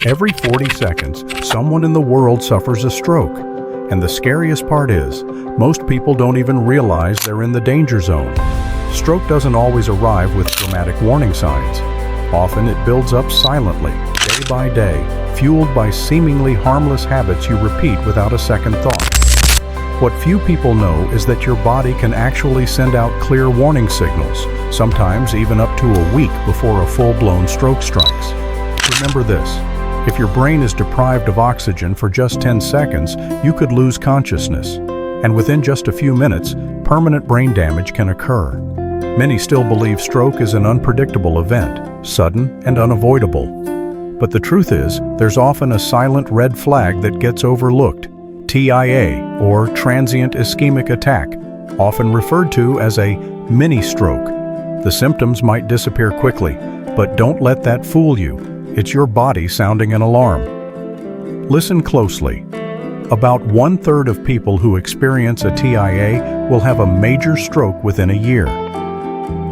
Every 40 seconds, someone in the world suffers a stroke. And the scariest part is, most people don't even realize they're in the danger zone. Stroke doesn't always arrive with dramatic warning signs. Often it builds up silently, day by day, fueled by seemingly harmless habits you repeat without a second thought. What few people know is that your body can actually send out clear warning signals, sometimes even up to a week before a full-blown stroke strikes. Remember this. If your brain is deprived of oxygen for just 10 seconds, you could lose consciousness. And within just a few minutes, permanent brain damage can occur. Many still believe stroke is an unpredictable event, sudden and unavoidable. But the truth is, there's often a silent red flag that gets overlooked. TIA, or transient ischemic attack, often referred to as a mini-stroke. The symptoms might disappear quickly, but don't let that fool you. It's your body sounding an alarm. Listen closely. About 1/3 of people who experience a TIA will have a major stroke within a year.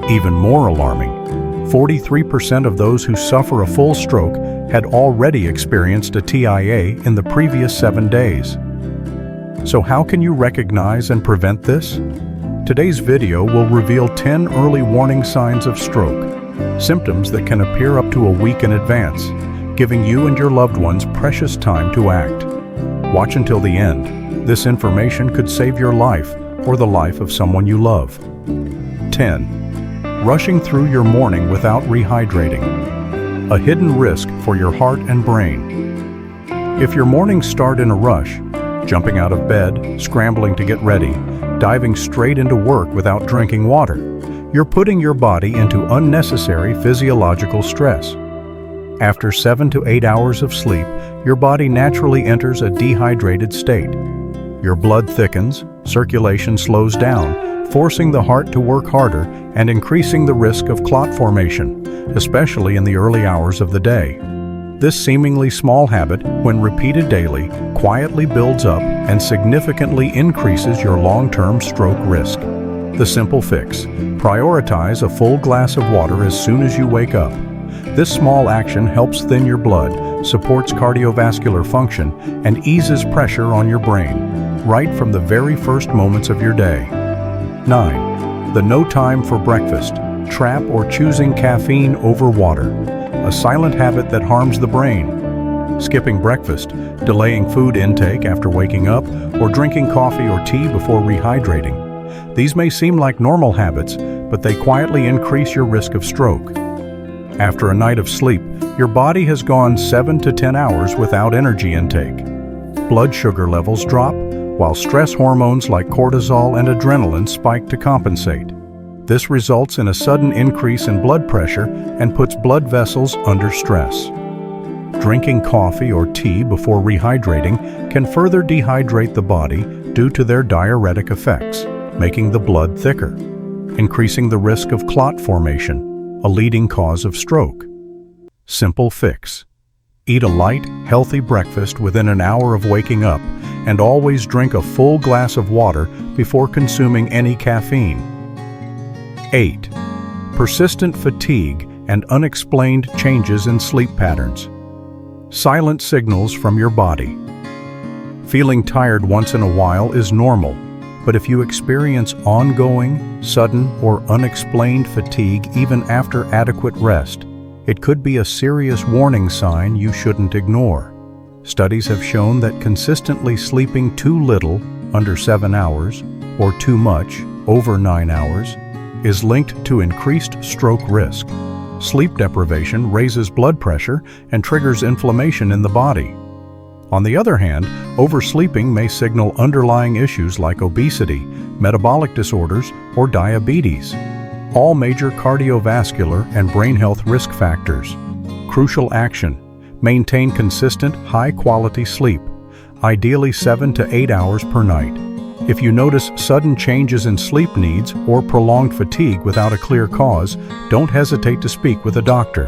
Even more alarming, 43% of those who suffer a full stroke had already experienced a TIA in the previous 7 days. So how can you recognize and prevent this? Today's video will reveal 10 early warning signs of stroke. Symptoms that can appear up to a week in advance, giving you and your loved ones precious time to act. Watch until the end. This information could save your life or the life of someone you love. 10. Rushing through your morning without rehydrating. A hidden risk for your heart and brain. If your mornings start in a rush, jumping out of bed, scrambling to get ready, diving straight into work without drinking water, you're putting your body into unnecessary physiological stress. After 7 to 8 hours of sleep, your body naturally enters a dehydrated state. Your blood thickens, circulation slows down, forcing the heart to work harder and increasing the risk of clot formation, especially in the early hours of the day. This seemingly small habit, when repeated daily, quietly builds up and significantly increases your long-term stroke risk. The simple fix: prioritize a full glass of water as soon as you wake up. This small action helps thin your blood, supports cardiovascular function, and eases pressure on your brain, right from the very first moments of your day. 9. The no time for breakfast, trap or choosing caffeine over water, a silent habit that harms the brain. Skipping breakfast, delaying food intake after waking up, or drinking coffee or tea before rehydrating. These may seem like normal habits, but they quietly increase your risk of stroke. After a night of sleep, your body has gone 7 to 10 hours without energy intake. Blood sugar levels drop, while stress hormones like cortisol and adrenaline spike to compensate. This results in a sudden increase in blood pressure and puts blood vessels under stress. Drinking coffee or tea before rehydrating can further dehydrate the body due to their diuretic effects, making the blood thicker, increasing the risk of clot formation, a leading cause of stroke. Simple fix: eat a light, healthy breakfast within an hour of waking up, and always drink a full glass of water before consuming any caffeine. 8. Persistent fatigue and unexplained changes in sleep patterns. Silent signals from your body. Feeling tired once in a while is normal, but if you experience ongoing, sudden, or unexplained fatigue even after adequate rest, it could be a serious warning sign you shouldn't ignore. Studies have shown that consistently sleeping too little, under 7 hours, or too much, over 9 hours, is linked to increased stroke risk. Sleep deprivation raises blood pressure and triggers inflammation in the body. On the other hand, oversleeping may signal underlying issues like obesity, metabolic disorders, or diabetes, all major cardiovascular and brain health risk factors. Crucial action: maintain consistent, high-quality sleep, ideally 7 to 8 hours per night. If you notice sudden changes in sleep needs or prolonged fatigue without a clear cause, don't hesitate to speak with a doctor.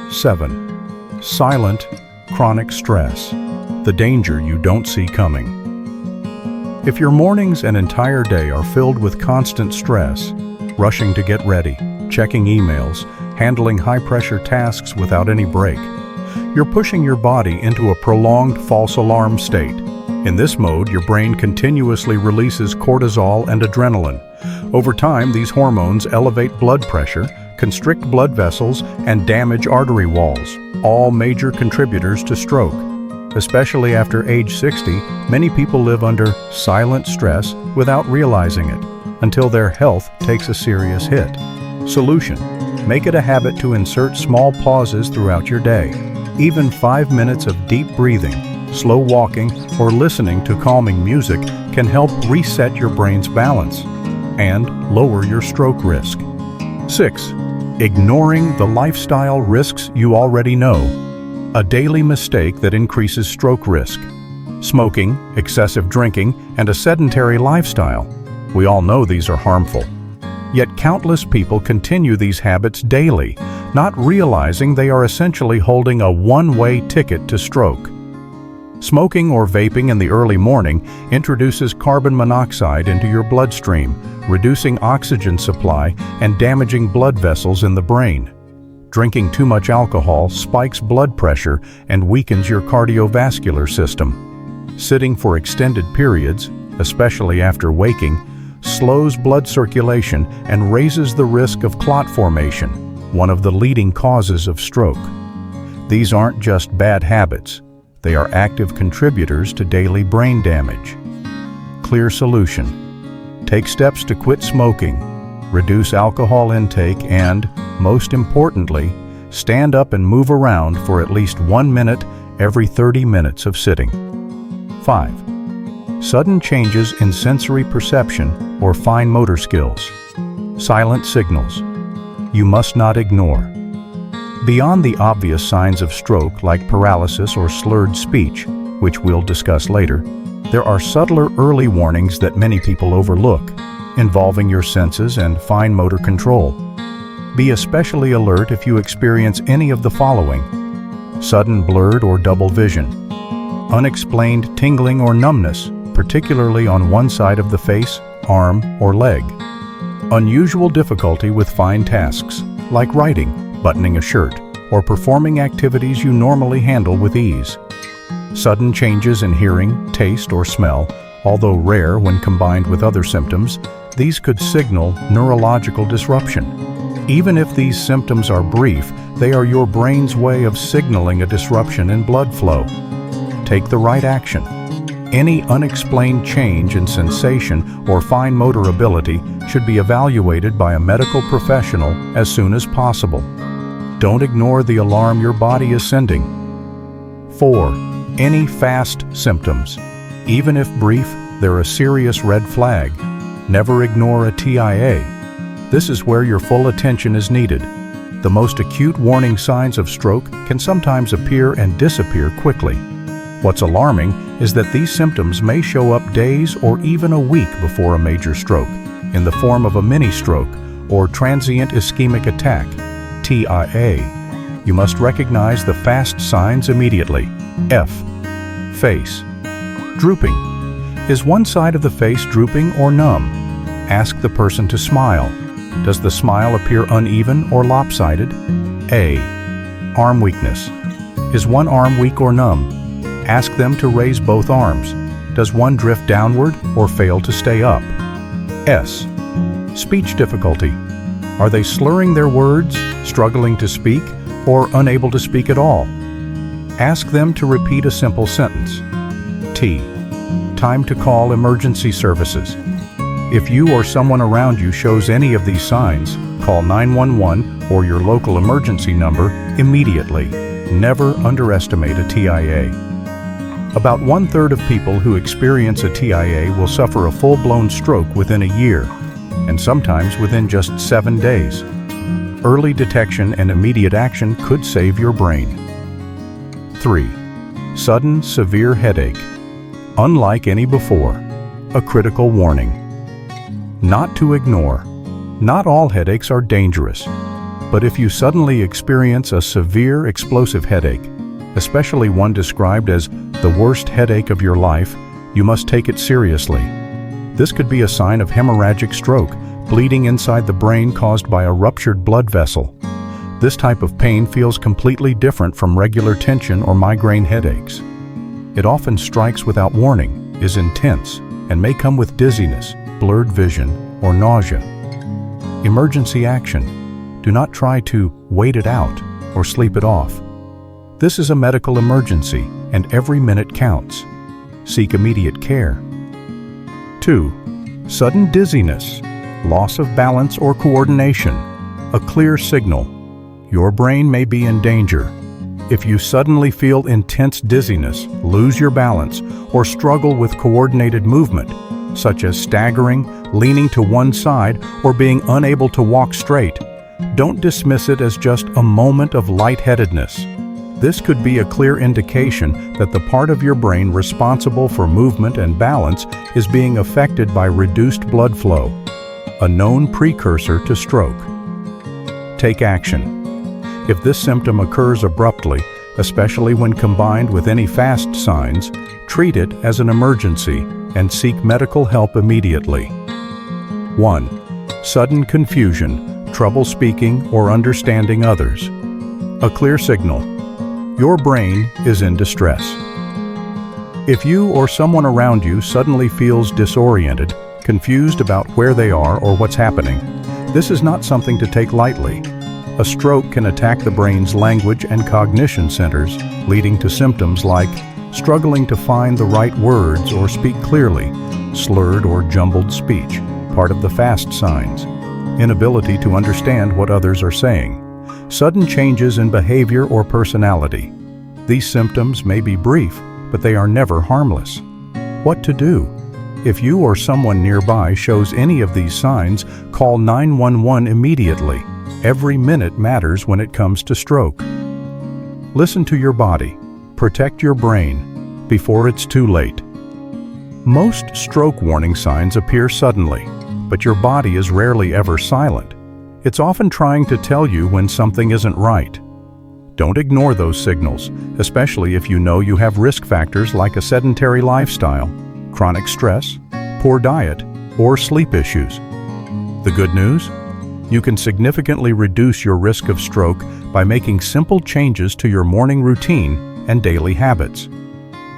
7. Silent, chronic stress, the danger you don't see coming. If your mornings and entire day are filled with constant stress, rushing to get ready, checking emails, handling high-pressure tasks without any break, you're pushing your body into a prolonged false alarm state. In this mode, your brain continuously releases cortisol and adrenaline. Over time, these hormones elevate blood pressure, constrict blood vessels, and damage artery walls, all major contributors to stroke. Especially after age 60, many people live under silent stress without realizing it, until their health takes a serious hit. Solution: make it a habit to insert small pauses throughout your day. Even 5 minutes of deep breathing, slow walking, or listening to calming music can help reset your brain's balance and lower your stroke risk. 6. Ignoring the lifestyle risks you already know. A daily mistake that increases stroke risk. Smoking, excessive drinking, and a sedentary lifestyle. We all know these are harmful. Yet countless people continue these habits daily, not realizing they are essentially holding a one-way ticket to stroke. Smoking or vaping in the early morning introduces carbon monoxide into your bloodstream, reducing oxygen supply and damaging blood vessels in the brain. Drinking too much alcohol spikes blood pressure and weakens your cardiovascular system. Sitting for extended periods, especially after waking, slows blood circulation and raises the risk of clot formation, one of the leading causes of stroke. These aren't just bad habits, they are active contributors to daily brain damage. Clear solution: take steps to quit smoking, reduce alcohol intake, and, most importantly, stand up and move around for at least 1 minute every 30 minutes of sitting. 5. Sudden changes in sensory perception or fine motor skills. Silent signals you must not ignore. Beyond the obvious signs of stroke like paralysis or slurred speech, which we'll discuss later, there are subtler early warnings that many people overlook, involving your senses and fine motor control. Be especially alert if you experience any of the following: sudden blurred or double vision, unexplained tingling or numbness, particularly on one side of the face, arm, or leg, unusual difficulty with fine tasks, like writing, buttoning a shirt, or performing activities you normally handle with ease, sudden changes in hearing, taste, or smell. Although rare when combined with other symptoms, these could signal neurological disruption. Even if these symptoms are brief, they are your brain's way of signaling a disruption in blood flow. Take the right action. Any unexplained change in sensation or fine motor ability should be evaluated by a medical professional as soon as possible. Don't ignore the alarm your body is sending. 4. Any fast symptoms. Even if brief, they're a serious red flag. Never ignore a TIA. This is where your full attention is needed. The most acute warning signs of stroke can sometimes appear and disappear quickly. What's alarming is that these symptoms may show up days or even a week before a major stroke, in the form of a mini-stroke or transient ischemic attack, TIA. You must recognize the fast signs immediately. F. Face. Drooping. Is one side of the face drooping or numb? Ask the person to smile. Does the smile appear uneven or lopsided? A. Arm weakness. Is one arm weak or numb? Ask them to raise both arms. Does one drift downward or fail to stay up? S. Speech difficulty. Are they slurring their words, struggling to speak, or unable to speak at all? Ask them to repeat a simple sentence. T. Time to call emergency services. If you or someone around you shows any of these signs, call 911 or your local emergency number immediately. Never underestimate a TIA. About 1/3 of people who experience a TIA will suffer a full-blown stroke within a year, and sometimes within just 7 days. Early detection and immediate action could save your brain. 3. Sudden, severe headache. Unlike any before, a critical warning. Not to ignore. Not all headaches are dangerous, but if you suddenly experience a severe explosive headache, especially one described as the worst headache of your life, you must take it seriously. This could be a sign of hemorrhagic stroke, bleeding inside the brain caused by a ruptured blood vessel. This type of pain feels completely different from regular tension or migraine headaches. It often strikes without warning, is intense, and may come with dizziness, blurred vision, or nausea. Emergency action. Do not try to wait it out or sleep it off. This is a medical emergency, and every minute counts. Seek immediate care. 2. Sudden dizziness, loss of balance or coordination. A clear signal. Your brain may be in danger. If you suddenly feel intense dizziness, lose your balance, or struggle with coordinated movement, such as staggering, leaning to one side, or being unable to walk straight, don't dismiss it as just a moment of lightheadedness. This could be a clear indication that the part of your brain responsible for movement and balance is being affected by reduced blood flow, a known precursor to stroke. Take action. If this symptom occurs abruptly, especially when combined with any fast signs, treat it as an emergency and seek medical help immediately. 1. Sudden confusion, trouble speaking or understanding others. A clear signal. Your brain is in distress. If you or someone around you suddenly feels disoriented, confused about where they are or what's happening, this is not something to take lightly. A stroke can attack the brain's language and cognition centers, leading to symptoms like struggling to find the right words or speak clearly, slurred or jumbled speech, part of the fast signs, inability to understand what others are saying, sudden changes in behavior or personality. These symptoms may be brief, but they are never harmless. What to do? If you or someone nearby shows any of these signs, call 911 immediately. Every minute matters when it comes to stroke. Listen to your body. Protect your brain before it's too late. Most stroke warning signs appear suddenly, but your body is rarely ever silent. It's often trying to tell you when something isn't right. Don't ignore those signals, especially if you know you have risk factors like a sedentary lifestyle, chronic stress, poor diet, or sleep issues. The good news? You can significantly reduce your risk of stroke by making simple changes to your morning routine and daily habits.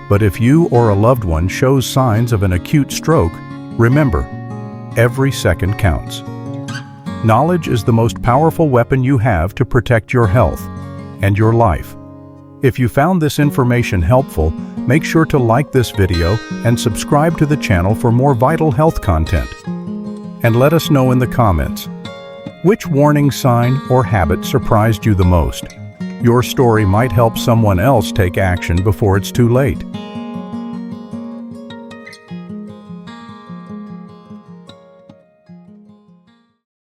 But if you or a loved one shows signs of an acute stroke, remember, every second counts. Knowledge is the most powerful weapon you have to protect your health and your life. If you found this information helpful, make sure to like this video and subscribe to the channel for more vital health content. And let us know in the comments, which warning sign or habit surprised you the most? Your story might help someone else take action before it's too late.